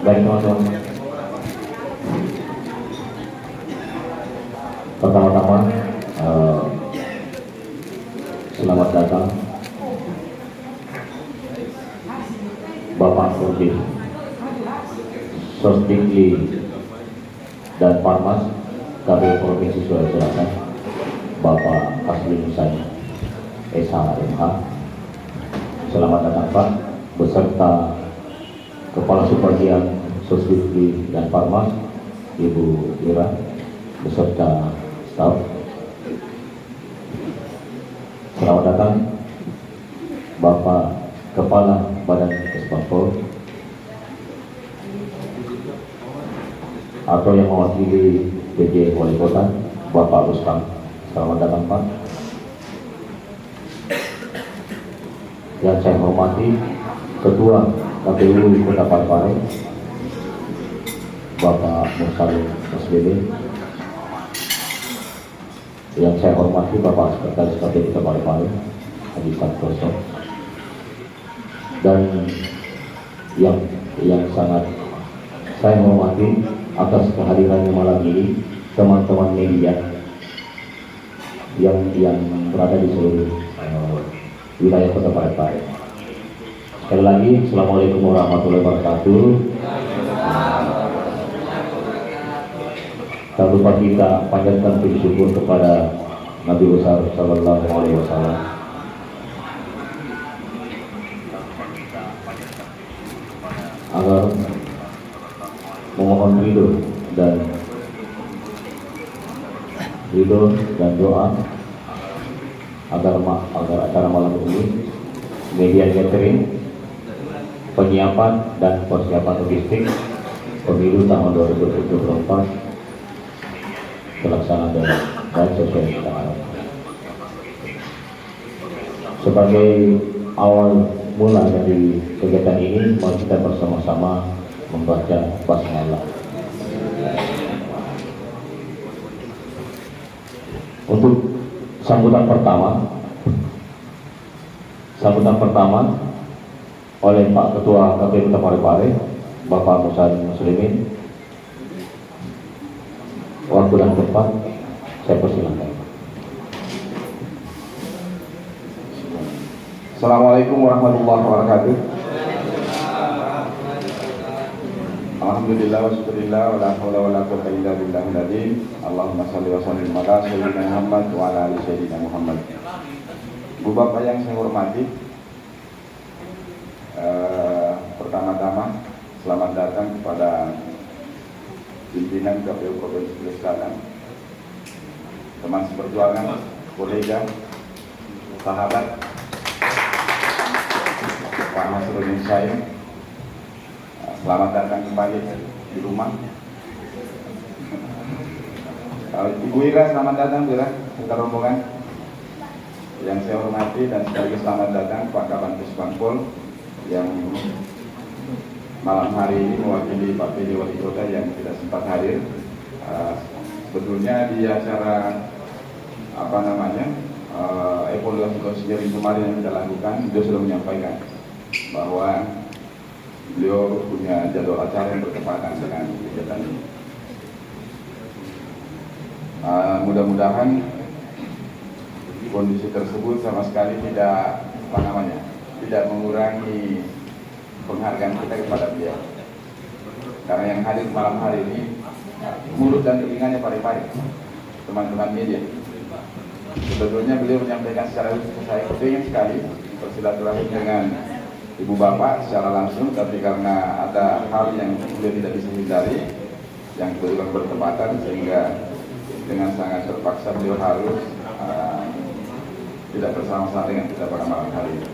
Baik teman-teman, pertama-tama selamat datang Bapak Kodim Sosdikli dan Parmas KPU Provinsi Sulawesi Selatan, Bapak Kasli Musani SHMH. Selamat datang Pak, beserta Kepala Subbagian Sosdikli dan Parmas Ibu Ira beserta staf. Selamat datang Bapak Kepala Badan Kesbangpol atau yang mewakili PJ Wali Kota, Bapak Rustam. Selamat datang Pak. Yang saya hormati Ketua KPU Kota Parepare, Bapak Mursalim SBB. Yang saya hormati Bapak Sekretaris KPU Kota Parepare, Haji Santoso. Dan yang sangat saya hormati atas kehadirannya malam ini teman-teman media yang berada di seluruh wilayah Kota Parepare. Sekali lagi, Assalamualaikum warahmatullahi wabarakatuh. Tak lupa kita panjatkan puji syukur kepada Nabi besar Sallallahu Alaihi Wasallam agar memohon ridho dan doa agar acara malam ini, media gathering, penyiapan dan persiapan logistik pemilu tahun 2024 terlaksana dengan baik sesuai kita harapkan. Sebagai awal mula dari kegiatan ini, mari kita bersama-sama membaca basmalah. Untuk sambutan pertama oleh Pak Ketua KPU Kota Parepare, Bapak Musalim Muslimin. Waktu dan tempat saya persilakan. Assalamualaikum warahmatullahi wabarakatuh. Alhamdulillah wa syukurillah wa la hawla wa la quwwata illa billahil azim. Allahumma shalli wa sallim ala sayyidina Muhammad wa ala ali sayyidina Muhammad. Bu Bapak yang saya hormati, pertama-tama selamat datang kepada pimpinan KPU Provinsi Sulawesi Selatan, teman seperjuangan, kolega, sahabat Pak Nasruddin Syahim. Selamat datang kembali di rumah. Ibu Ira, selamat datang Bu Ira, serta rombongan. Yang saya hormati dan sekaligus selamat datang Pak Kaban Kesbangpol yang malam hari ini mewakili Pak PJ Wali Kota yang tidak sempat hadir. Sebetulnya di acara evaluasi konsinyering kemarin yang kita lakukan, beliau sudah menyampaikan bahwa beliau punya jadwal acara yang bertepatan dengan kegiatan ini. Mudah-mudahan kondisi tersebut sama sekali tidak mengurangi penghargaan kita kepada beliau. Karena yang hadir malam hari ini mulut dan telinganya Parepare, teman-teman media. Sebetulnya beliau menyampaikan secara khusus, saya ingin sekali bersilaturahmi dengan Ibu Bapak secara langsung, tapi karena ada hal yang beliau tidak bisa hindari yang kebetulan bertepatan, sehingga dengan sangat terpaksa beliau harus tidak bersama-sama dengan kita pada malam hari ini.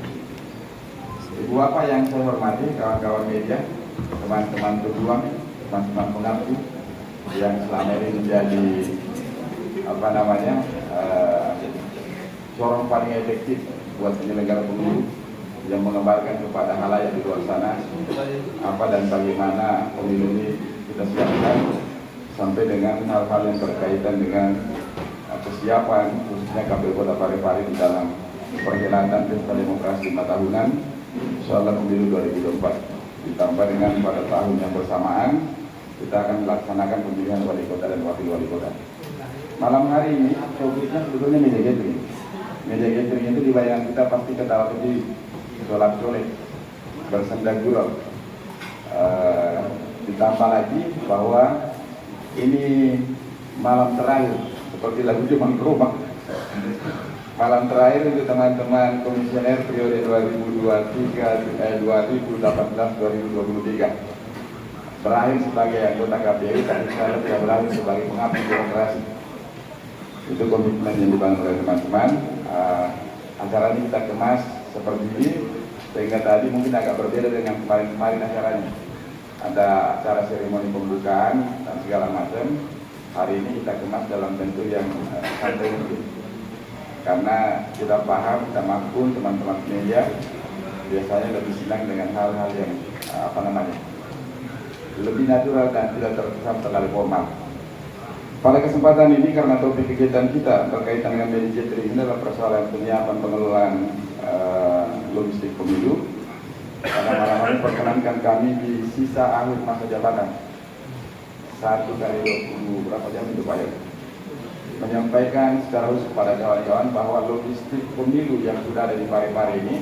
Ibu Bapak yang saya hormati, kawan-kawan media, teman-teman pejuang, teman-teman pengabdi yang selama ini menjadi corong paling efektif buat penyelenggara pemilu, yang mengembarkan kepada halayak di luar sana apa dan bagaimana pemilu ini kita siapkan, sampai dengan hal-hal yang berkaitan dengan kesiapan khususnya KPU Kota Parepare di dalam perjalanan pesta demokrasi 5 tahunan insyaallah pemilu 2024. ditambah dengan pada tahun yang bersamaan kita akan melaksanakan pemilihan wali kota dan wakil wali kota. Malam hari ini topiknya sebetulnya media gathering. Media gathering itu di bayangan kita pasti ketawa ketiwi, sholat sore, bersenda gurau. Ditambah lagi bahwa ini malam terakhir seperti lagu Juman Kerubah. Malam terakhir untuk teman-teman komisioner periode 2018-2023 berakhir sebagai anggota KPU dan saya tidak berakhir sebagai pengabdi demokrasi. Itu komitmen yang dibangun oleh teman-teman. Acara ini kita kemas seperti ini sehingga tadi mungkin agak berbeda dengan kemarin-kemarin acaranya. Ada acara seremoni pembukaan dan segala macam. Hari ini kita kemas dalam bentuk yang santai mungkin. Karena kita paham, kita mampu, teman-teman media biasanya lebih senang dengan hal-hal yang lebih natural dan tidak terkesan terlalu formal. Pada kesempatan ini karena topik kegiatan kita berkaitan dengan media gathering ini adalah persoalan penyiapan pengelolaan logistik pemilu. Karena malam hari perkenankan kami di sisa akhir masa jabatan 1 kali 20 berapa jam itu Pak ya, menyampaikan secara khusus kepada kawan-kawan bahwa logistik pemilu yang sudah ada di Parepare ini,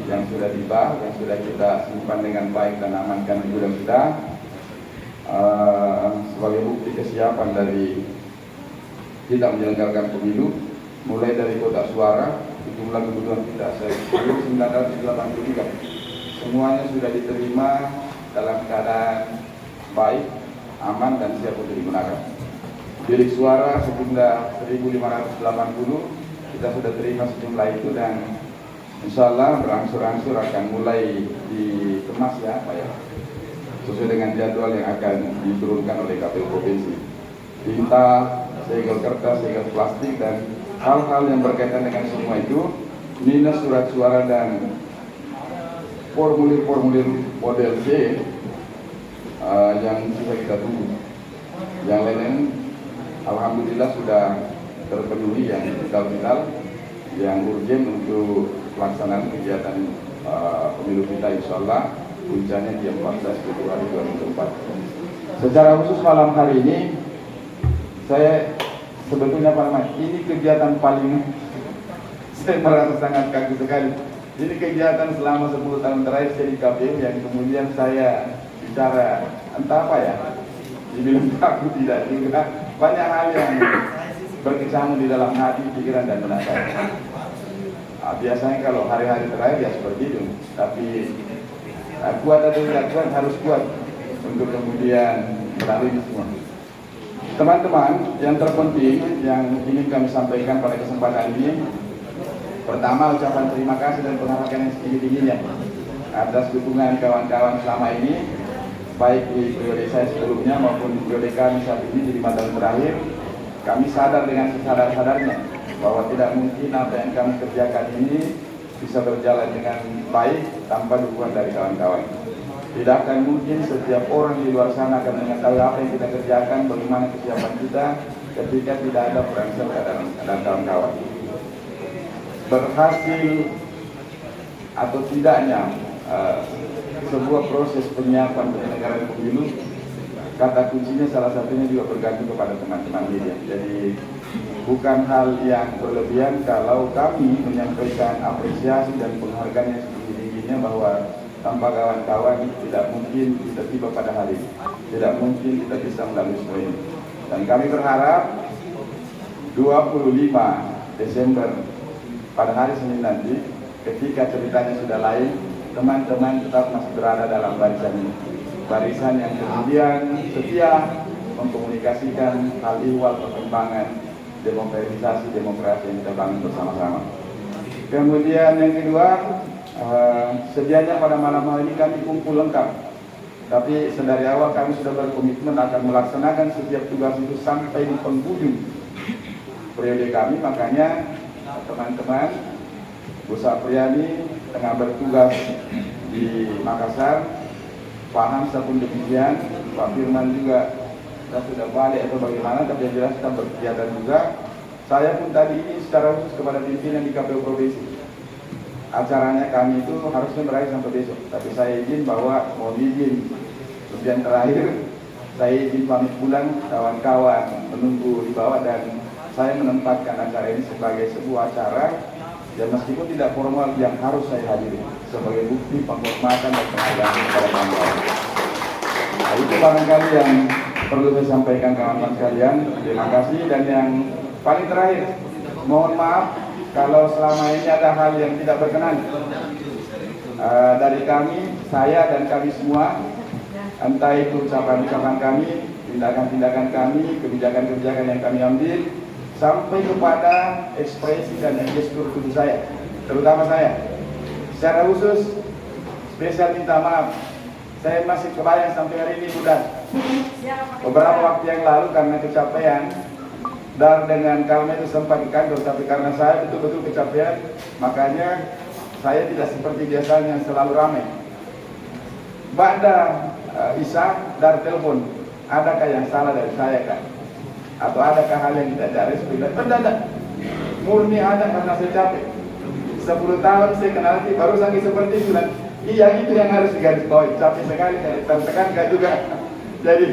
yang sudah tiba, yang sudah kita simpan dengan baik dan amankan juga sudah sebagai bukti kesiapan dari kita menyelenggarakan pemilu, mulai dari kotak suara, jumlah kebutuhan kita 1983 semuanya sudah diterima dalam keadaan baik, aman dan siap untuk digunakan. Bilik suara sejumlah 1.580 kita sudah terima sejumlah itu dan insya Allah berangsur-angsur akan mulai dikemas ya Pak ya, sesuai dengan jadwal yang akan diturunkan oleh KPU Provinsi. Tinta, segel kertas, segel plastik dan hal-hal yang berkaitan dengan semua itu, minus surat suara dan formulir-formulir model C yang bisa kita tunggu. Yang lain alhamdulillah sudah terpenuhi yang vital-vital, yang urgen untuk pelaksanaan kegiatan pemilu kita insya Allah puncaknya di 14 Februari 2024. Secara khusus malam hari ini saya sebetulnya Pak Mas, ini kegiatan paling saya merasa sangat kagum sekali. Ini kegiatan selama 10 tahun terakhir saya di KPU yang kemudian saya bicara entah apa ya, dibilang takut tidak juga, banyak hal yang berkecamuk di dalam hati, pikiran dan benak saya. Biasanya kalau hari-hari terakhir ya seperti itu, tapi kuat atau tidak kuat harus kuat untuk kemudian melalui semua. Teman-teman, yang terpenting yang ingin kami sampaikan pada kesempatan ini, pertama ucapan terima kasih dan penghargaan yang setinggi-tingginya atas dukungan kawan-kawan selama ini, baik di periode saya sebelumnya maupun di periode kami saat ini di 5 tahun terakhir. Kami sadar dengan sesadar-sadarnya bahwa tidak mungkin apa yang kami kerjakan ini bisa berjalan dengan baik tanpa dukungan dari kawan-kawan. Tidak akan mungkin setiap orang di luar sana akan mengetahui apa yang kita kerjakan, bagaimana kesiapan kita ketika tidak ada peran serta dan kawan-kawan. Berhasil atau tidaknya sebuah proses penyiapan penyelenggaraan pemilu, kata kuncinya salah satunya juga bergantung kepada teman-teman media. Jadi bukan hal yang berlebihan kalau kami menyampaikan apresiasi dan penghargaan yang setinggi-tingginya bahwa tanpa kawan-kawan tidak mungkin kita tiba pada hari ini, tidak mungkin kita bisa melalui semua ini. Dan kami berharap 25 Desember pada hari Senin nanti, ketika ceritanya sudah lain, teman-teman tetap masih berada dalam barisan ini. Barisan yang kemudian setia mengkomunikasikan hal ihwal perkembangan demokratisasi demokrasi yang kita bangun bersama-sama. Kemudian yang kedua, sedianya pada malam hari ini kami kumpul lengkap. Tapi sedari awal kami sudah berkomitmen akan melaksanakan setiap tugas itu sampai di penghujung periode kami, makanya teman-teman, Bu Sapriani tengah bertugas di Makassar, Pak Hamzah pun demikian, Pak Firman juga sudah balik atau bagaimana, tapi yang jelas kita berkegiatan juga. Saya pun tadi ini secara khusus kepada pimpinan di KPU Provinsi acaranya kami itu harusnya berakhir sampai besok. Tapi saya izin bahwa mohon izin kemudian terakhir saya izin pamit pulang, kawan-kawan menunggu di bawah, dan saya menempatkan acara ini sebagai sebuah acara yang meskipun tidak formal yang harus saya hadiri sebagai bukti penghormatan dan penghargaan kepada kawan-kawan. Nah, itu barangkali yang perlu saya sampaikan kawan-kawan sekalian. Terima kasih, dan yang paling terakhir, mohon maaf kalau selama ini ada hal yang tidak berkenan dari kami, saya dan kami semua, entah itu ucapan-ucapan kami, tindakan-tindakan kami, kebijakan-kebijakan yang kami ambil, sampai kepada ekspresi dan gestur tubuh saya, terutama saya. Secara khusus, spesial minta maaf. Saya masih kebayang sampai hari ini udah beberapa waktu yang lalu karena kecapean, dan dengan Kalma itu sempat di kantor, tapi karena saya betul-betul kecapean, makanya saya tidak seperti biasanya selalu ramai. Ba'da Isa dari telepon, adakah yang salah dari saya kan? Atau adakah hal yang tidak respect? Tidak. Murni ada karena saya capek. 10 tahun saya kenal dia, baru sampai seperti itu. Iya, itu yang harus digarisbawahi. Capek sekali, tertekan enggak juga. Jadi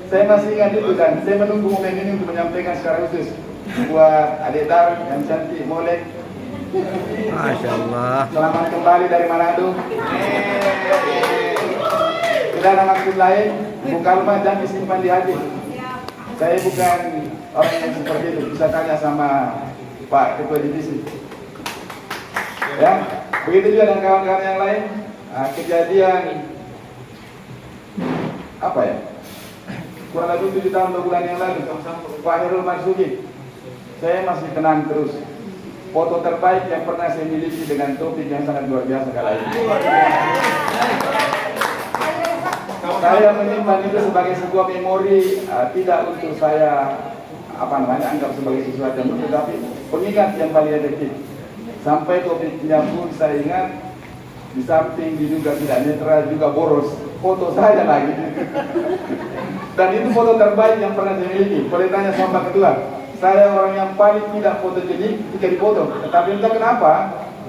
saya masih ingat itu, dan saya menunggu momen ini untuk menyampaikan secara khusus buat adik Dar yang cantik Molek. Masya Allah. Selamat kembali dari Manado. Tidak ada maksud lain, Bu Kalma jangan disimpan di hati. Saya bukan orang yang seperti itu, bisa tanya sama Pak Ketua Divisi. Ya, begitu juga dengan kawan-kawan yang lain. Kejadian apa ya? Kurang lebih 7 tahun 2 bulan yang lalu, Pak Heru Marsuki, saya masih kenang terus. Foto terbaik yang pernah saya miliki dengan topik yang sangat luar biasa kala itu. Saya menyimpan itu sebagai sebuah memori, tidak untuk saya anggap sebagai sesuatu yang lucu, tapi pengingat yang paling efektif. Sampai topiknya pun saya ingat, di samping diduga tidak netral juga boros, foto saya lagi. Dan itu foto terbaik yang pernah saya miliki. Boleh tanya sama Pak Ketua, saya orang yang paling tidak fotogenik ketika difoto, tetapi entah kenapa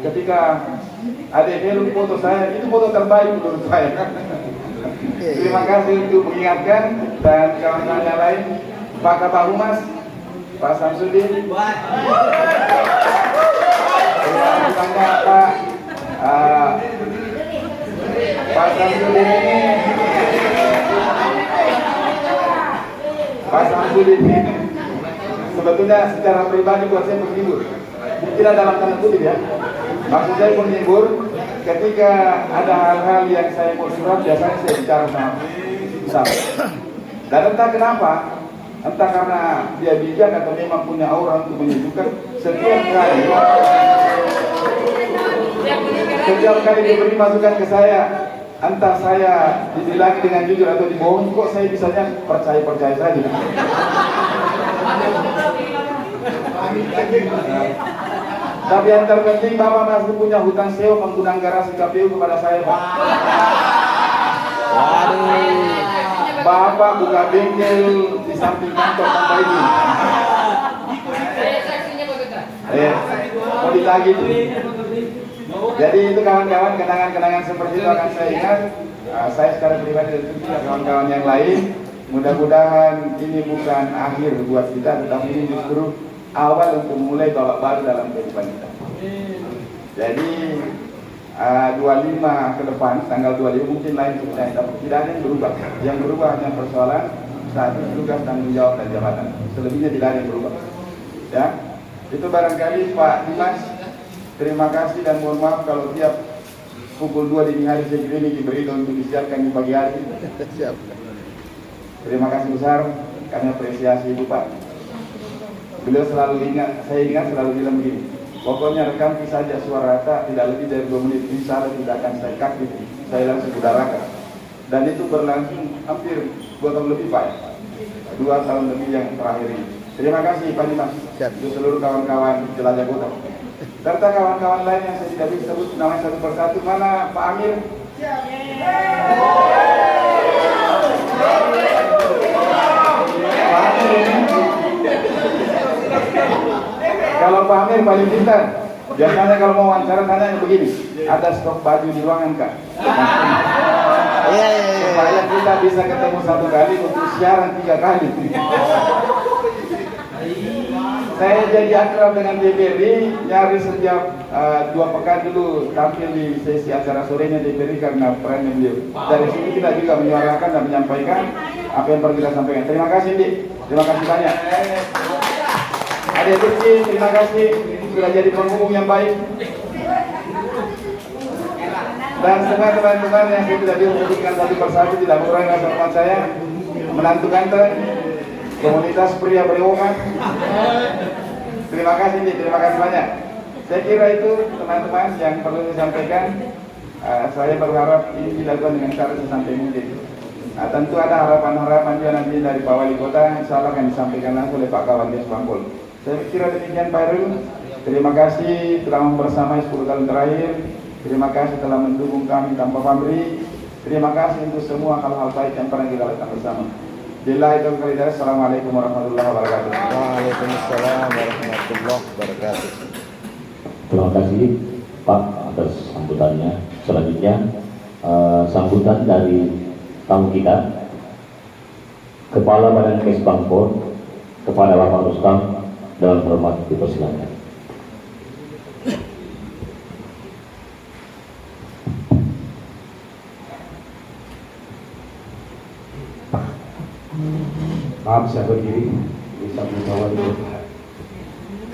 ketika ada yang foto saya, itu foto terbaik menurut saya. Terima kasih untuk mengingatkan, dan kawan-kawan yang lain, Pak Kabak Humas, Pak Samsudin, Pak Samsudin ini, Pak Samsudin ini sebetulnya secara pribadi buat saya menghibur, tidak dalam tanda kutip ya. Maksud saya menghibur ketika ada hal-hal yang saya mau surat, biasanya saya bicara sama. Dan entah kenapa, entah karena dia bijak atau memang punya aura untuk menyejukkan, setiap kali dia beri masukan ke saya, entah saya dibilang dengan jujur atau dibohongi, kok saya bisanya percaya saja. Tapi yang terpenting Bapak masih punya hutang sewa penggunaan garasi KPU kepada saya, Pak. Bapak buka bengkel di samping kantor tanpa izin. Mau ditagih itu. Jadi itu kawan-kawan, kenangan-kenangan seperti itu akan saya ingat. Saya secara pribadi dan tentu kawan-kawan yang lain, mudah-mudahan ini bukan akhir buat kita, tetapi ini justru awal untuk mulai babak baru dalam kehidupan kita. Jadi 25 ke depan, tanggal 25 mungkin lain ceritanya, tapi tidak ada yang berubah. Yang berubah hanya persoalan satu, tugas, tanggung jawab dan jabatan. Selebihnya tidak ada yang berubah. Ya, itu barangkali Pak Dimas. Terima kasih dan mohon maaf kalau tiap pukul 2 dini hari saya ini diberi untuk disiapkan di pagi hari. Terima kasih besar, kami apresiasi itu Pak. Beliau selalu ingat, saya ingat selalu bilang begini, pokoknya rekam saja suara rata tidak lebih dari 2 menit, insya Allah tidak akan saya cut gitu. Saya langsung udarakan. Dan itu berlangsung hampir 2 tahun lebih Pak, 2 tahun lebih yang terakhir ini. Terima kasih Pak Dimas, untuk seluruh kawan-kawan jelajah kota, serta kawan-kawan lain yang saya tidak bisa sebut namanya satu persatu. Mana Pak Amir? Kalau Pak Amir paling pintar, Biasanya kalau mau wawancara tanya begini, ada stok baju di ruangan kak? Iya. Supaya kita bisa ketemu satu kali untuk siaran 3 kali. Saya jadi akrab dengan DPRD, nyaris setiap 2 pekan dulu tampil di sesi acara sorenya DPRD karena perannya beliau. Dari sini kita juga menyuarakan dan menyampaikan apa yang perlu kita sampaikan. Terima kasih, Dik. Terima kasih banyak. Adik Turki, terima kasih sudah jadi penghubung yang baik. Dan semua teman-teman yang saya tidak bisa sebutkan satu persatu, tidak mengurangi rasa hormat saya, menantu ganteng, komunitas pria berewokan. Terima kasih, Dik. Terima kasih banyak. Saya kira itu teman-teman yang perlu saya sampaikan. Saya berharap ini dilakukan dengan cara sesantai mungkin. Tentu ada harapan-harapan juga nanti dari Pak Wali Kota, insya Allah akan disampaikan langsung oleh Pak Kawan Des Bangkol. Saya kira demikian Pak Heru. Terima kasih telah membersamai 10 tahun terakhir. Terima kasih telah mendukung kami tanpa pamrih. Terima kasih untuk semua hal-hal baik yang pernah kita lakukan bersama. Billahi taufiq. Assalamualaikum warahmatullahi wabarakatuh. Waalaikumsalam warahmatullahi wabarakatuh. Terima kasih Pak atas sambutannya. Selanjutnya sambutan dari tamu kita, Kepala Badan Kes Bangkol, kepada Bapak Rustam, dalam hormat dipersilakan. Maaf saya berdiri bisa bersama dulu.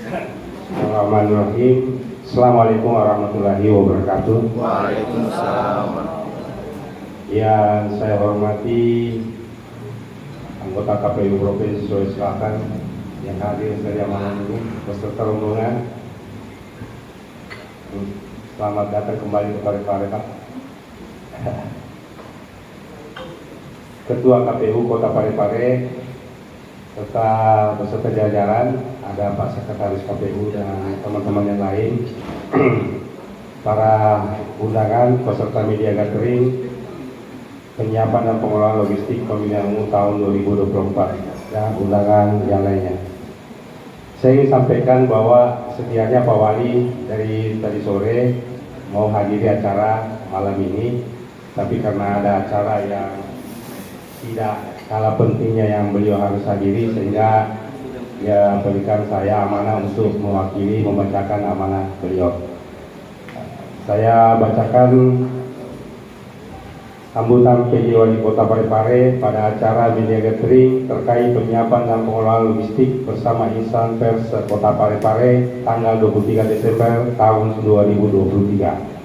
Bismillahirrahmanirrahim. Assalamualaikum warahmatullahi wabarakatuh. Waalaikumsalam. Yang saya hormati anggota KPU Provinsi Sulawesi Selatan yang hadir dari malam ini beserta rombongan. Selamat datang kembali kepada Parepare. Ketua KPU Kota Parepare serta beserta jajaran, ada Pak Sekretaris KPU dan teman-teman yang lain, para undangan peserta media gathering, penyiapan dan pengelolaan logistik pemilihan umum tahun 2024 dan undangan yang lainnya. Saya ingin sampaikan bahwa sedianya Pak Wali dari tadi sore mau hadiri acara malam ini, tapi karena ada acara yang tidak kalah pentingnya yang beliau harus hadiri, sehingga dia berikan saya amanah untuk mewakili membacakan amanah beliau. Saya bacakan sambutan PJ Wali Kota Parepare pada acara media gathering terkait penyiapan dan pengelolaan logistik bersama insan pers Kota Parepare tanggal 23 Desember tahun 2023.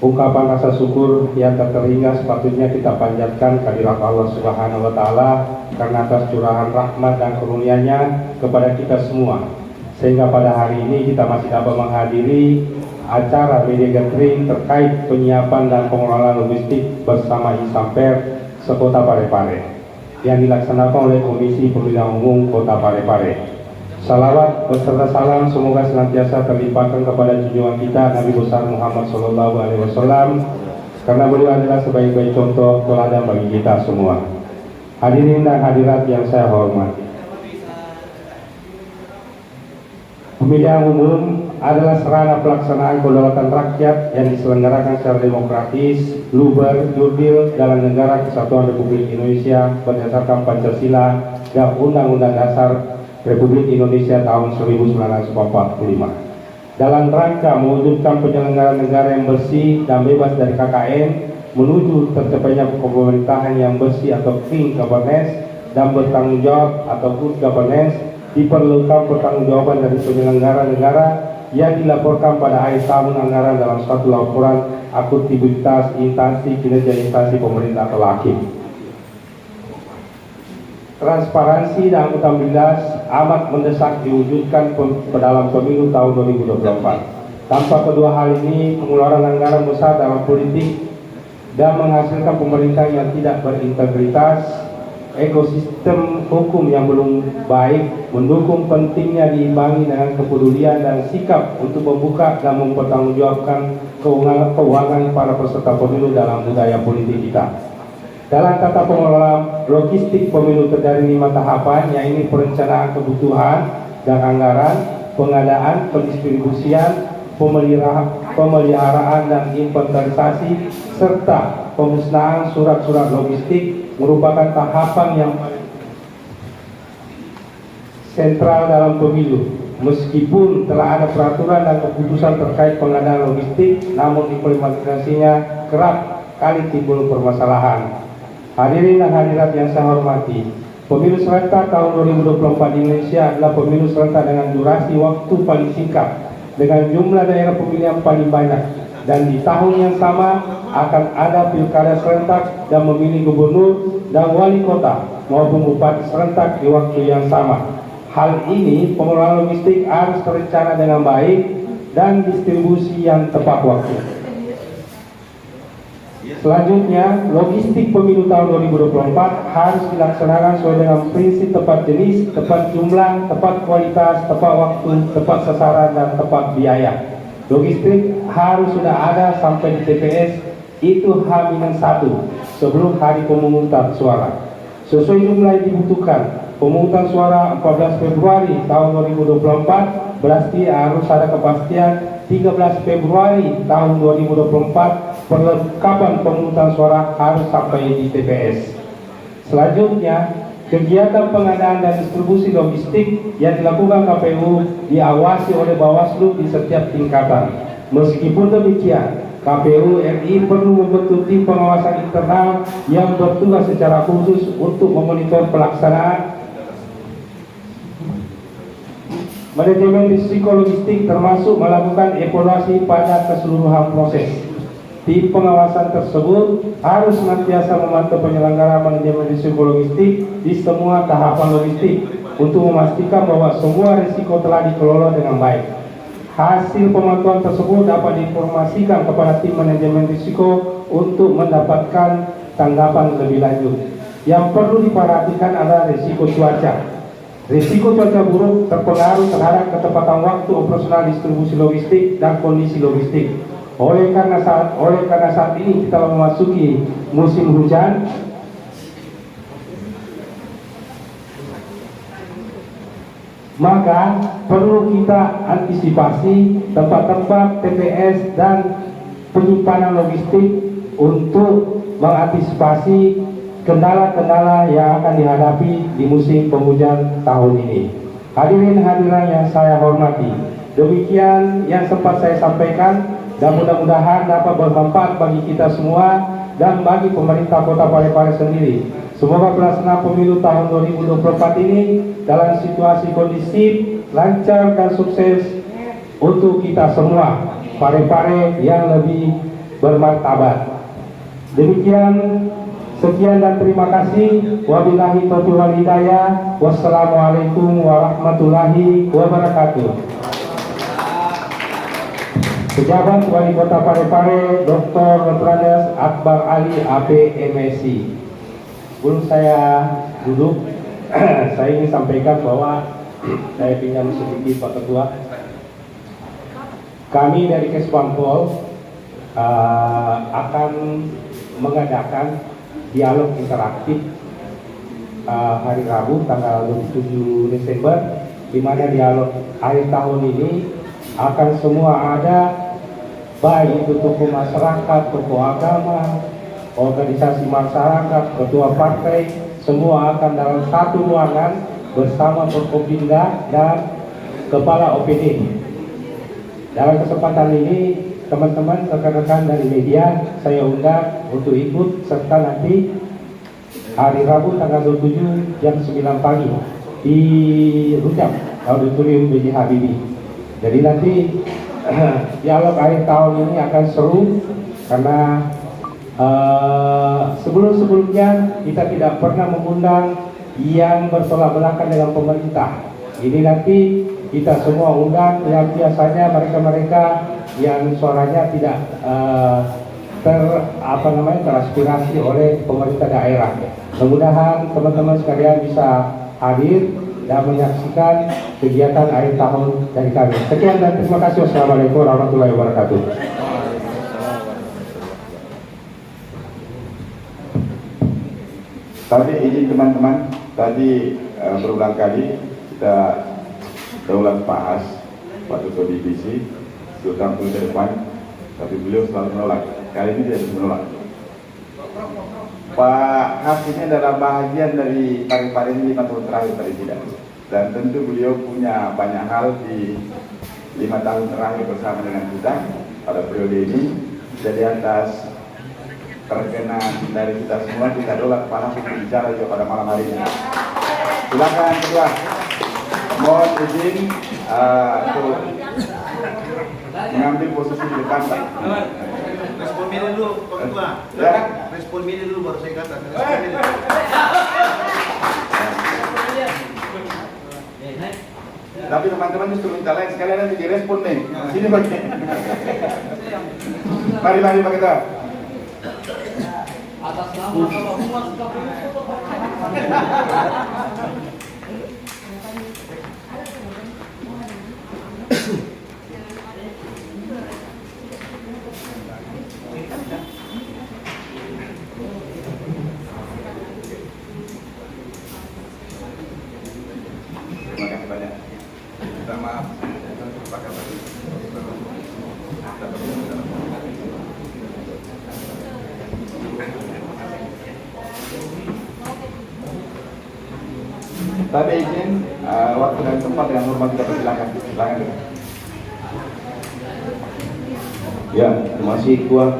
Ungkapan rasa syukur yang tak terhingga sepatutnya kita panjatkan kehadirat Allah Subhanahu wa Ta'ala karena atas curahan rahmat dan karunia-Nya kepada kita semua, sehingga pada hari ini kita masih dapat menghadiri acara media gathering terkait penyiapan dan pengelolaan logistik bersama insan pers sekota Parepare yang dilaksanakan oleh Komisi Pemilihan Umum Kota Parepare. Salawat beserta salam semoga senantiasa terlimpahkan kepada junjungan kita Nabi besar Muhammad SAW, karena beliau adalah sebaik-baik contoh teladan bagi kita semua. Hadirin dan hadirat yang saya hormati, pemilihan umum adalah sarana pelaksanaan kedaulatan rakyat yang diselenggarakan secara demokratis, luber, jurdil dalam negara Kesatuan Republik Indonesia berdasarkan Pancasila dan Undang-Undang Dasar Republik Indonesia tahun 1945, dalam rangka mewujudkan penyelenggaraan negara yang bersih dan bebas dari KKN menuju tercapainya pemerintahan yang bersih atau clean governance dan bertanggung jawab atau good governance. Diperlukan pertanggungjawaban dari penyelenggara negara yang dilaporkan pada akhir tahun anggaran dalam suatu laporan akuntabilitas instansi kinerja instansi pemerintah atau LAKIP. Transparansi dan akuntabilitas amat mendesak diwujudkan dalam pemilu tahun 2024. Tanpa kedua hal ini, pengeluaran anggaran besar dalam politik dan menghasilkan pemerintah yang tidak berintegritas, ekosistem hukum yang belum baik, mendukung pentingnya diimbangi dengan kepedulian dan sikap untuk membuka dan mempertanggungjawabkan keuangan para peserta pemilu dalam budaya politik kita. Dalam tata kelola logistik pemilu terdiri 5 tahapan, yaitu perencanaan kebutuhan dan anggaran, pengadaan, pendistribusian, pemeliharaan dan inventarisasi, serta pemusnahan surat-surat logistik merupakan tahapan yang sentral dalam pemilu. Meskipun telah ada peraturan dan keputusan terkait pengadaan logistik, namun implementasinya kerap kali timbul permasalahan. Hadirin dan hadirat yang saya hormati, pemilu serentak tahun 2024 di Indonesia adalah pemilu serentak dengan durasi waktu paling singkat, dengan jumlah daerah pemilihan paling banyak, dan di tahun yang sama akan ada pilkada serentak dan memilih gubernur dan wali kota maupun bupati serentak di waktu yang sama. Hal ini pengelolaan logistik harus terencana dengan baik dan distribusi yang tepat waktu. Selanjutnya, logistik pemilu tahun 2024 harus dilaksanakan sesuai dengan prinsip tepat jenis, tepat jumlah, tepat kualitas, tepat waktu, tepat sasaran, dan tepat biaya. Logistik harus sudah ada sampai di TPS itu H-1 sebelum hari pemungutan suara. Sesuai jumlah yang dibutuhkan, pemungutan suara 14 Februari tahun 2024 berarti harus ada kepastian 13 Februari tahun 2024 perlengkapan pemungutan suara harus sampai di TPS. Selanjutnya, kegiatan pengadaan dan distribusi logistik yang dilakukan KPU diawasi oleh Bawaslu di setiap tingkatan. Meskipun demikian, KPU RI perlu membentuk tim pengawasan internal yang bertugas secara khusus untuk memonitor pelaksanaan manajemen risiko logistik, termasuk melakukan evaluasi pada keseluruhan proses. Tim pengawasan tersebut harus senantiasa memantau penyelenggaraan manajemen risiko logistik di semua tahapan logistik untuk memastikan bahwa semua risiko telah dikelola dengan baik. Hasil pemantauan tersebut dapat diinformasikan kepada tim manajemen risiko untuk mendapatkan tanggapan lebih lanjut. Yang perlu diperhatikan adalah risiko cuaca. Risiko cuaca buruk terpengaruh terhadap ketepatan waktu operasional distribusi logistik dan kondisi logistik. Oleh karena saat ini kita memasuki musim hujan, maka perlu kita antisipasi tempat-tempat TPS dan penyimpanan logistik untuk mengantisipasi kendala-kendala yang akan dihadapi di musim penghujan tahun ini. Hadirin hadirat yang saya hormati, demikian yang sempat saya sampaikan, dan mudah-mudahan dapat bermanfaat bagi kita semua dan bagi pemerintah Kota Parepare sendiri. Semoga pelaksanaan pemilu tahun 2024 ini dalam situasi kondisif, lancar dan sukses untuk kita semua, Parepare yang lebih bermartabat. Demikian, sekian dan terima kasih. Wabillahi taufiq wal hidayah. Wassalamualaikum warahmatullahi wabarakatuh. Pejabat Wali Kota Parepare, Dr. Dr. Akbar Ali AP MSI. Sebelum saya duduk, saya ingin sampaikan bahwa saya pinjam sedikit Pak Ketua. Kami dari Kesbangpol akan mengadakan dialog interaktif hari Rabu tanggal 27 Desember, di mana dialog akhir tahun ini akan semua ada, baik itu tokoh masyarakat, tokoh agama, organisasi masyarakat, ketua partai, semua akan dalam satu ruangan bersama Forkopimda dan Kepala OPD. Dalam kesempatan ini, teman-teman, rekan-rekan dari media, saya undang untuk ikut serta nanti hari Rabu tanggal 27 jam 9 pagi di Rujak, Auditorium B.J. Habibie. Jadi nanti dialog akhir tahun ini akan seru karena sebelum-sebelumnya kita tidak pernah mengundang yang bertolak belakang dengan pemerintah. Ini nanti kita semua undang yang biasanya mereka-mereka yang suaranya tidak teraspirasi oleh pemerintah daerah. Mudah-mudahan teman-teman sekalian bisa hadir dan menyaksikan kegiatan akhir tahun dari kami. Sekian dan terima kasih. Wassalamualaikum warahmatullahi wabarakatuh. Tapi izin teman-teman, tadi berulang kali kita daulat bahas Pak Ketua Divisi, terutama ke depan, tapi beliau selalu menolak. Kali ini dia menolak. Pak Has ini adalah bahagian dari Parepare 5 tahun terakhir Presiden, dan tentu beliau punya banyak hal di 5 tahun terakhir bersama dengan kita pada periode ini. Jadi atas perkenan dari kita semua, kita dolat Pak Has untuk bicara juga pada malam hari ini. Silakan Ketua. Mohon izin untuk mengambil posisi di depan, Pak. Respon media dulu, Pak Ketua. Ya. Respon media dulu baru saya kata. Respon media. Tapi teman-teman justru minta lain, sekalian nanti direspon nih. Sini Pak. Mari Pak Ketua. Atas nama kalau Humas KPU. Terima kasih banyak. Minta maaf. Pak Ketua. Tapi izin waktu dan tempat yang hormat kita persilakan. Silakan. Ya, terima kasih Ketua.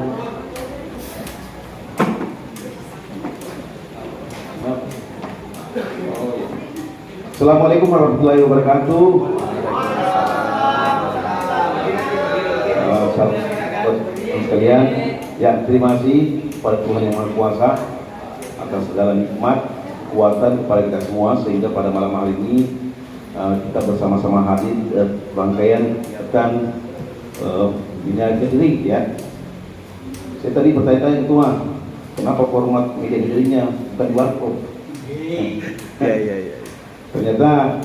Assalamualaikum warahmatullahi wabarakatuh. Sahabat sekalian, ya terima kasih kepada Tuhan Yang Maha Kuasa atas segala nikmat, kekuatan kepada kita semua, sehingga pada malam hari ini kita bersama-sama hadir rangkaian dan Bina Kediri, ya. Saya tadi bertanya-tanya Ketua, kenapa format media Kedirinya bukan di warkop? Ya. Ternyata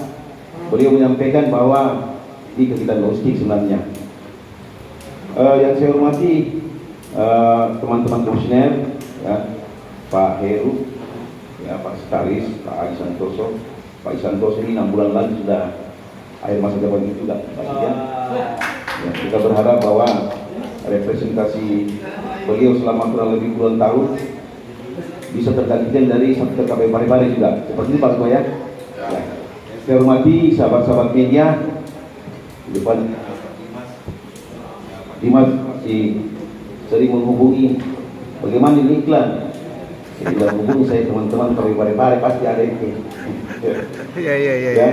beliau menyampaikan bahwa ini kegiatan logistik sebenarnya. Yang saya hormati teman-teman komisioner, ya, Pak Heru, ya, Pak Sekretaris, Pak Adi Santoso. Pak Santoso ini 6 bulan lagi sudah akhir masa jabatan juga. Ya, kita berharap bahwa representasi beliau selama kurang lebih puluhan tahun bisa tergantikan dari satu KPU Parepare juga. Seperti itu Pak Ketua, ya. Saya hormati sahabat-sahabat media di depan. Dimas sering menghubungi bagaimana ini iklan. Tidak menghubungi saya teman-teman KPU Parepare pasti ada itu. Ya.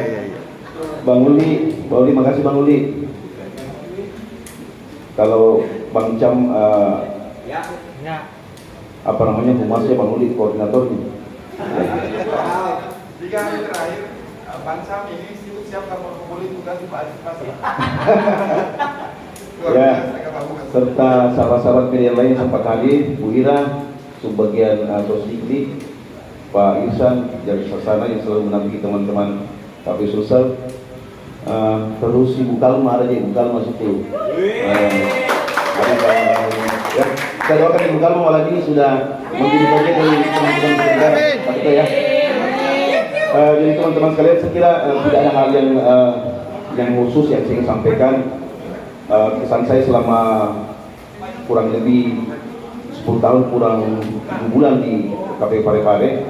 Bang Uli, makasih Bang Uli. Kalau Bang Cam apa namanya humasnya Bang Uli, koordinatornya. Jika hari terakhir Bang Sam ini siap kalau boleh tugas Pak Adi. Ya, serta sahabat-sahabat media lain sempat hadir, Bu Ira, sebagian Sosdikti, Pak Irsan dari Sasana yang selalu menampingi teman-teman KPU Sulsel. Terus si Bukalma ada di Bukalma situ. Ya, saya doakan Ibu Bukalma malam ini sudah menjadi bagian dari teman-teman negara, betul ya. Jadi teman-teman sekalian, saya kira tidak ada hal yang khusus yang saya ingin sampaikan. Kesan saya selama kurang lebih 10 tahun kurang 7 bulan di KPU Parepare.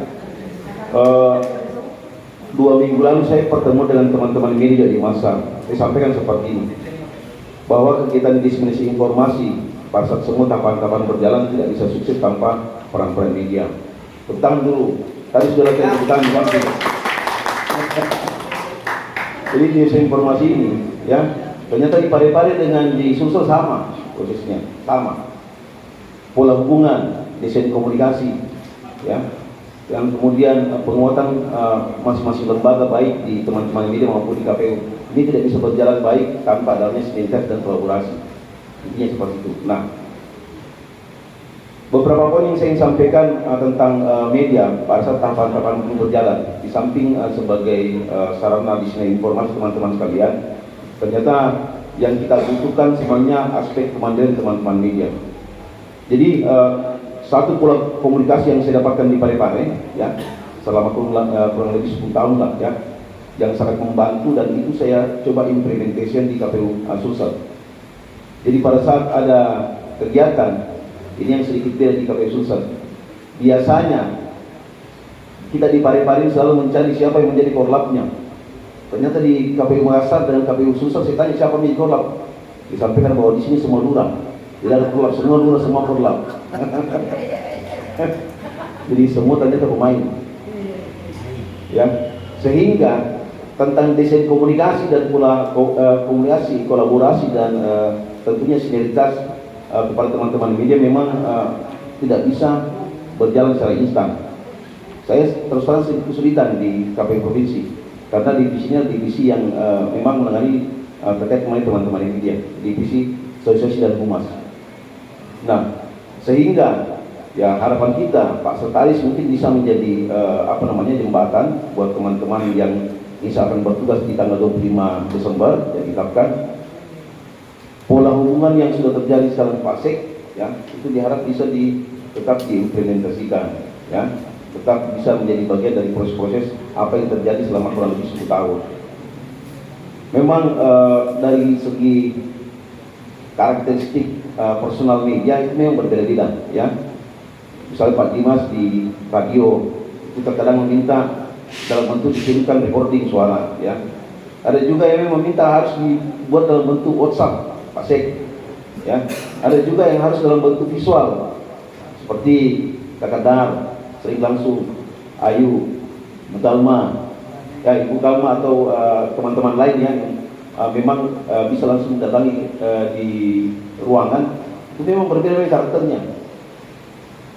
2 minggu lalu saya bertemu dengan teman-teman media di masa. Saya sampaikan seperti ini, bahwa kegiatan diseminasi informasi pada saat semua tahapan-tahapan berjalan tidak bisa sukses tanpa peran-peran media. Tentang dulu, tadi sudah saya sebutkan di samping. Jadi diseminasi informasi ini, ya, ternyata di Parepare dengan di Sulsel sama prosesnya, sama. Pola hubungan, desain komunikasi, ya. Dan kemudian penguatan masing-masing lembaga baik di teman-teman media maupun di KPU ini tidak bisa berjalan baik tanpa adanya sinergitas dan kolaborasi. Intinya seperti itu. Nah, beberapa poin yang saya ingin sampaikan tentang media pada saat tahapan-tahapan belum berjalan. Di samping sebagai sarana diseminasi informasi teman-teman sekalian, ternyata yang kita butuhkan sebenarnya aspek kemandirian teman-teman media. Jadi satu pola komunikasi yang saya dapatkan di Parepare, ya, selama kurang lebih 10 tahun lah, ya, yang sangat membantu, dan itu saya coba implementation di KPU Sulsel. Jadi pada saat ada kegiatan, ini yang sedikit beda di KPU Sulsel. Biasanya kita di Parepare selalu mencari siapa yang menjadi korlapnya. Ternyata di KPU Makassar dan KPU Sulsel saya tanya siapa menjadi korlap. Disampaikan bahwa di sini semua lurah, tidak ada korlap, semua lurah, semua korlap. Jadi semua ternyata pemain. Ya, sehingga tentang desain komunikasi dan pula komunikasi, kolaborasi dan tentunya sinergitas kepada teman-teman media memang tidak bisa berjalan secara instan. Saya terus terang sedikit kesulitan di KPU Provinsi karena divisinya divisi yang memang menangani terkait dengan teman-teman media, divisi sosialisasi dan humas. Nah, sehingga ya harapan kita Pak Sekretaris mungkin bisa menjadi jembatan buat teman-teman yang insya akan bertugas di tanggal 25 Desember yang ditetapkan. Pola hubungan yang sudah terjadi sekarang Pak Sek, ya, itu diharap bisa tetap diimplementasikan, ya, tetap bisa menjadi bagian dari proses-proses apa yang terjadi selama kurang lebih 10 tahun. Memang dari segi karakteristik personal media itu memang berbeda-beda, ya. Misalnya Pak Dimas di radio itu terkadang meminta dalam bentuk dikirimkan recording suara, ya. Ada juga yang meminta harus dibuat dalam bentuk WhatsApp, Pak Sek, ya. Ada juga yang harus dalam bentuk visual seperti Kakak Dar, sering langsung, Ayu, Bu Dalma, ya, Ibu Dalma atau teman-teman lain yang memang bisa langsung datangi di ruangan. Itu memang berbeda karakternya.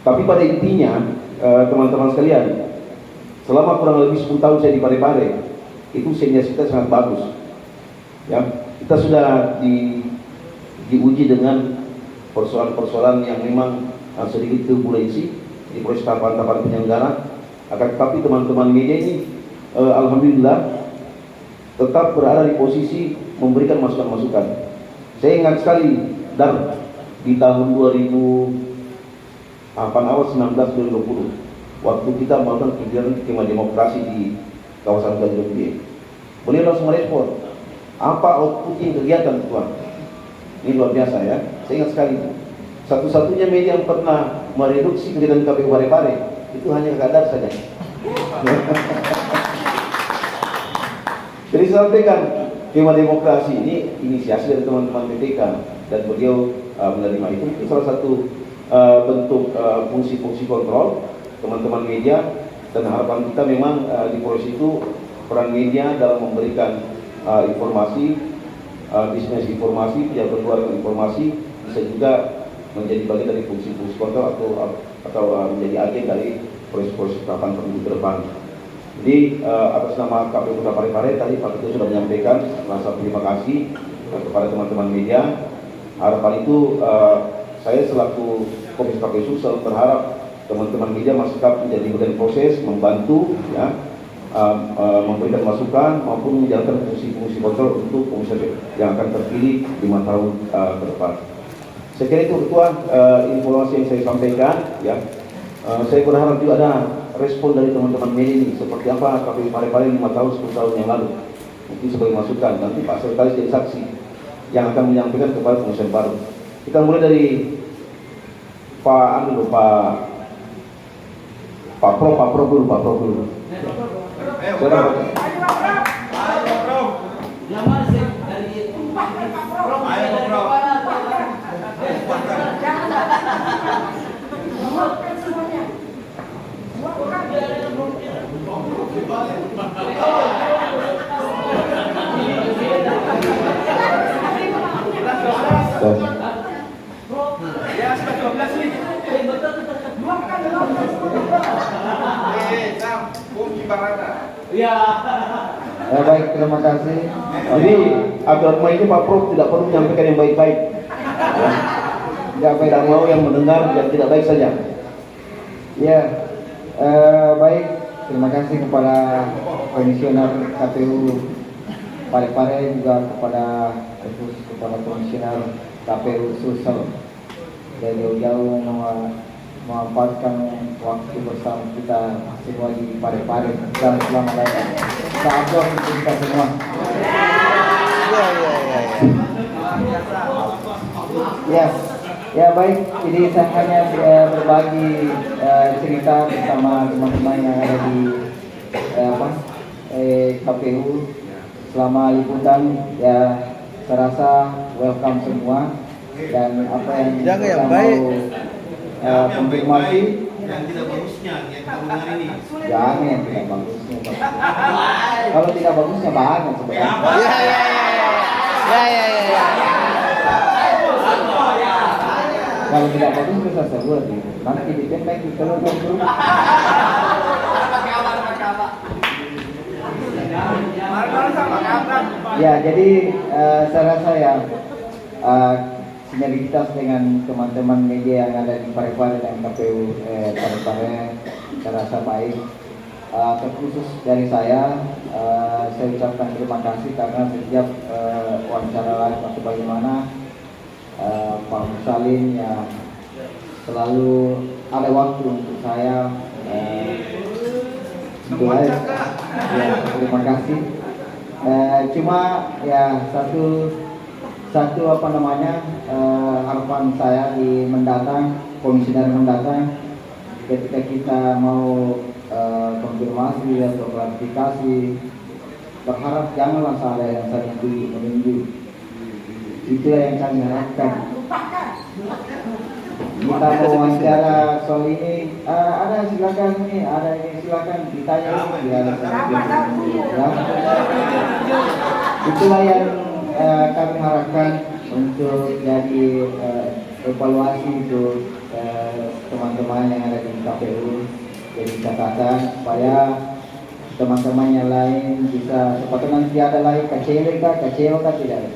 Tapi pada intinya teman-teman sekalian, selama kurang lebih 10 tahun saya di Parepare, itu senioritas sangat bagus. Ya, kita sudah diuji dengan persoalan-persoalan yang memang sedikit turbulensi di proses tahapan-tahapan penyelenggara. Akan tetapi teman-teman media ini alhamdulillah tetap berada di posisi memberikan masukan-masukan. Saya ingat sekali dan di tahun 2019-2020 waktu kita melakukan kegiatan kemah demokrasi di kawasan Tanjung Priok, beliau langsung merespon, apa outputnya kegiatan Tuan? Ini luar biasa, ya. Saya ingat sekali, satu-satunya media yang pernah mereduksi kegiatan KPU Parepare itu hanya Kakak Dar saja. Jadi saya sampaikan, kemah demokrasi ini inisiasi dari teman-teman PPK dan beliau menerima itu salah satu bentuk fungsi-fungsi kontrol teman-teman media, dan harapan kita memang di proses itu peran media dalam memberikan informasi, bisnis informasi, tidak berkeluarga informasi, bisa juga menjadi bagian dari fungsi-fungsi kontrol atau menjadi agen dari proses-proses tahapan pemilu ke depan. Jadi atas nama KPU Kota Parepare tadi Pak Ketua sudah menyampaikan rasa terima kasih kepada teman-teman media. Harapan itu saya selaku Komisi KPU Sulsel berharap teman-teman media masih tetap menjadi bagian proses, membantu, ya, memberikan masukan maupun menjalankan fungsi-fungsi kontrol untuk komisaris yang akan terpilih 5 tahun ke depan. Saya kira itu Ketua informasi yang saya sampaikan, ya. Saya berharap juga ada respon dari teman-teman media ini seperti apa KPU Parepare 5 tahun 10 tahun yang lalu, mungkin sebagai masukan. Nanti Pak Sekretaris jadi saksi yang akan menyampaikan kepada komisaris baru. Kita mulai dari Pak Prof dulu. Ya, baik, terima kasih. Jadi aturan main ini Pak Prof tidak perlu menyampaikan yang baik-baik. Tidak mau yang mendengar yang tidak baik saja. Ya, baik, terima kasih kepada Komisioner KPU Parepare, juga kepada Komisioner KPU Sulsel dari jauh-jauh memanfaatkan waktu bersama kita semua di Parepare, dan selamat datang. Salam untuk kita semua. Ya baik. Jadi saya hanya berbagi cerita bersama teman-teman yang ada di KPU selama liputan. Ya, saya rasa welcome semua, dan apa yang kita mau konfirmasi Yang tidak bagusnya, yang kamu dengar ini. jangan yang tidak bagusnya. Kalau tidak bagusnya banget sebenarnya. Kalau tidak bagus bisa sebut, nanti ditembak di telur. Ya, jadi saya rasa ya sinergitas dengan teman-teman media yang ada di Parepare dan KPU Parepare saya rasa baik. Terkhusus dari saya ucapkan terima kasih karena setiap wawancara live atau bagaimana Pak Mursalin ya selalu ada waktu untuk saya. Itu aja. Ya, terima kasih. Cuma ya satu apa namanya harapan saya di mendatang, komisioner mendatang, ketika kita mau konfirmasi atau klarifikasi, berharap janganlah saya yang saya menunjuk. Itulah yang kami harapkan. Kita mau wawancara soal ini, ada silakan ini, ada ini silakan ditanya ini. Ya. Itulah yang kami harapkan untuk jadi evaluasi untuk teman-teman yang ada di KPU, jadi catatan supaya teman-teman yang lain bisa seperti nanti ada lagi kecewa tidak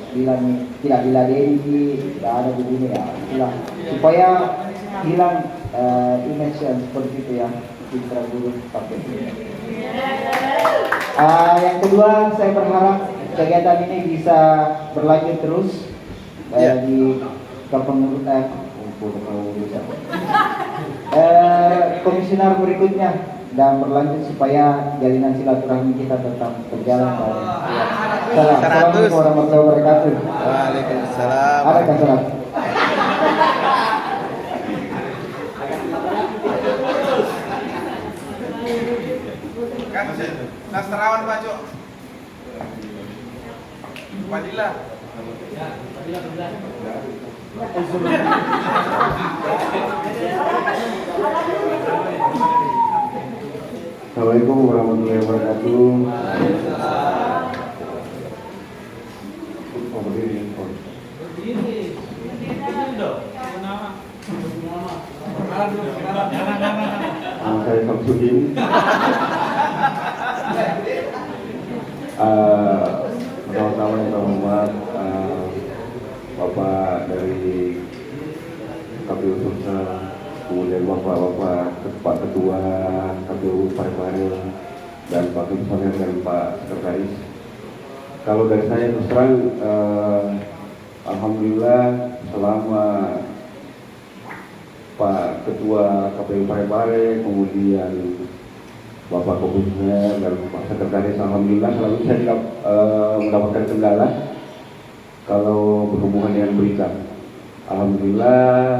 diladeni, tidak ada begini ya, supaya hilang image yang seperti itu ya, citra buruk KPU. Yang kedua, saya berharap kegiatan ini bisa berlanjut terus di kepengurusan komisioner berikutnya, dan berlanjut supaya jalinan silaturahmi kita tetap berjalan. Assalamualaikum warahmatullahi wabarakatuh. Waalaikumsalam. Ada kasrat. Sasterawan Pak Cok. Fadilah. Assalamualaikum warahmatullahi wabarakatuh. Saya Samsudin. Pertama-tama yang terhormat Bapak dari KPU Sulsel, kemudian Bapak Ketua KPU Parepare, dan Pak Komisioner dan Pak Sekretaris. Kalau dari saya terus terang, alhamdulillah selama Pak Ketua KPU Parepare, kemudian Bapak Komisioner dan Pak Sekretaris, alhamdulillah selalu saya tidak mendapatkan kendala kalau berhubungan dengan berita. Alhamdulillah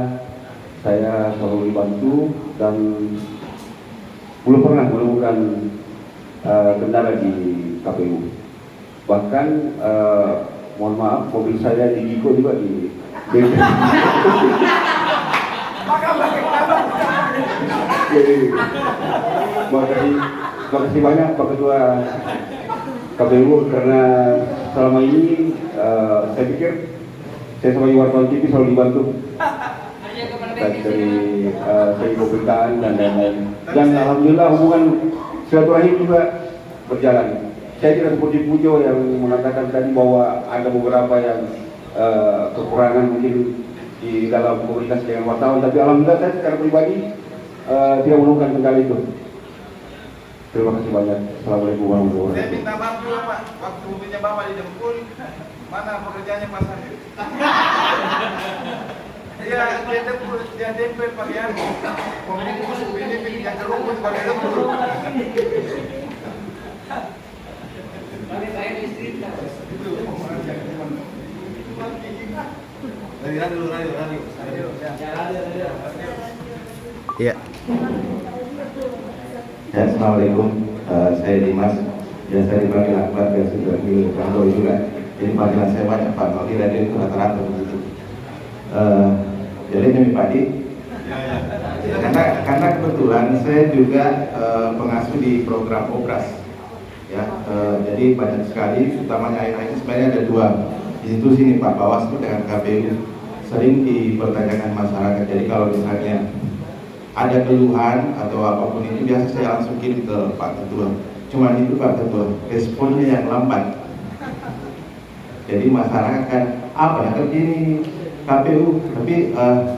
saya selalu dibantu dan belum pernah menemukan kendala di KPU. Bahkan mohon maaf, mobil saya digiko juga di jadi makasih banyak Pak Ketua KPU, karena selama ini saya pikir saya sebagai wartawan TV selalu dibantu dari segi pemberitaan dan lain-lain, dan alhamdulillah hubungan silaturahim juga berjalan. Saya tidak seperti Pujo yang mengatakan tadi bahwa ada beberapa yang kekurangan mungkin di dalam komunikasi dengan wartawan, tapi alhamdulillah saya secara pribadi tidak menemukan kendala itu. Terima kasih banyak. Assalamualaikum warahmatullahi wabarakatuh. Saya minta maaf juga Pak, waktu mobilnya Bapak dijemput, mana pekerjaannya Pak Sarif? Dia tempel pakai anu. Pembungkus ini yang kerumus pakai lembut. Radio. Iya. Ya, Assalamualaikum. Saya Dimas. Biasa dipanggil Akbar, biasa dipanggil Bang Doi juga. Jadi panggilan saya banyak Pak. Kalau di radio itu rata-rata begitu. Jadi ini Pak Di. Karena kebetulan saya juga pengasuh di program Obras. Ya, jadi banyak sekali, utamanya akhir-akhir ini sebenarnya ada dua institusi nih Pak, Bawaslu dengan KPU sering dipertanyakan masyarakat. Jadi kalau misalnya ada keluhan atau apapun itu biasa saya langsung kirim ke Pak Ketua. Cuman itu Pak Ketua, responnya yang lambat. Jadi masyarakat apa ya begini KPU, tapi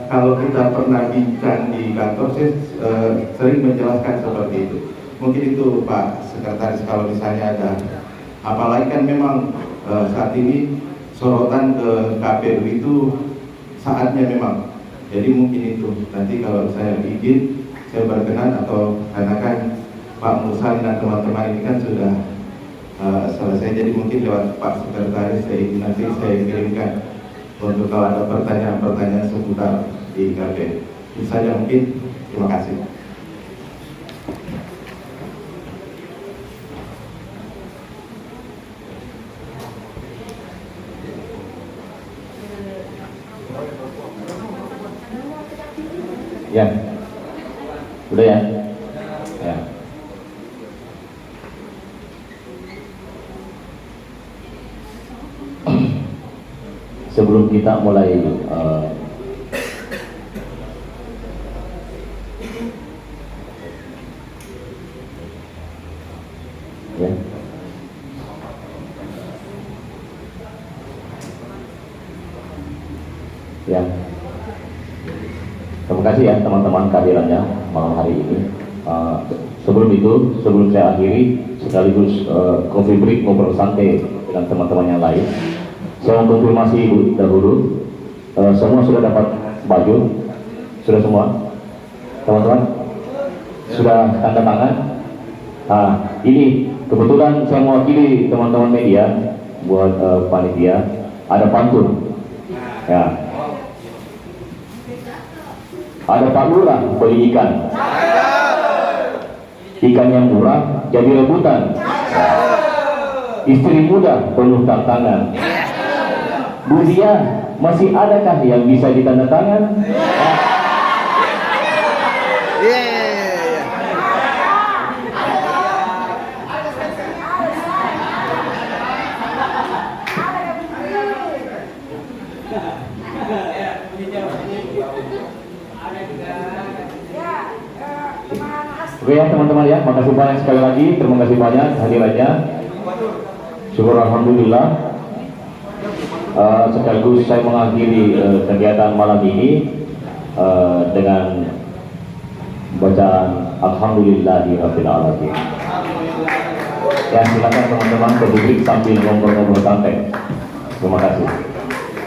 kalau kita pernah bincang di kantor saya sering menjelaskan seperti itu. Mungkin itu Pak Sekretaris, kalau misalnya ada, apalagi kan memang saat ini sorotan ke KPU itu saatnya memang. Jadi mungkin itu nanti kalau saya izin, saya berkenan, atau karena kan Pak Musa dan teman-teman ini kan sudah selesai, jadi mungkin lewat Pak Sekretaris nanti saya kirimkan untuk kalau ada pertanyaan-pertanyaan seputar di KPU. Itu saja mungkin. Terima kasih. Ya, udah ya. Ya. Sebelum kita mulai ya. Ya. Terima kasih ya teman-teman kehadirannya malam hari ini. Sebelum saya akhiri, sekaligus coffee break, ngobrol santai dengan teman-teman yang lain. Saya mau konfirmasi dahulu, semua sudah dapat baju? Sudah semua? Teman-teman? Sudah tanda tangan? Nah, ini kebetulan saya mewakili teman-teman media buat panitia, ada pantun. Ya. Ada Pak Lurah beli ikan. Ikan yang murah jadi rebutan. Istri muda penuh tantangan. Budia, masih adakah yang bisa ditandatangan? Oke ya teman-teman ya, makasih banyak sekali lagi, terima kasih banyak hadirannya. Syukur alhamdulillah. Sekaligus saya mengakhiri kegiatan malam ini dengan bacaan Alhamdulillahirabbil alamin. Ya, silakan teman-teman berdiri sambil ngobrol-ngobrol santai. Terima kasih.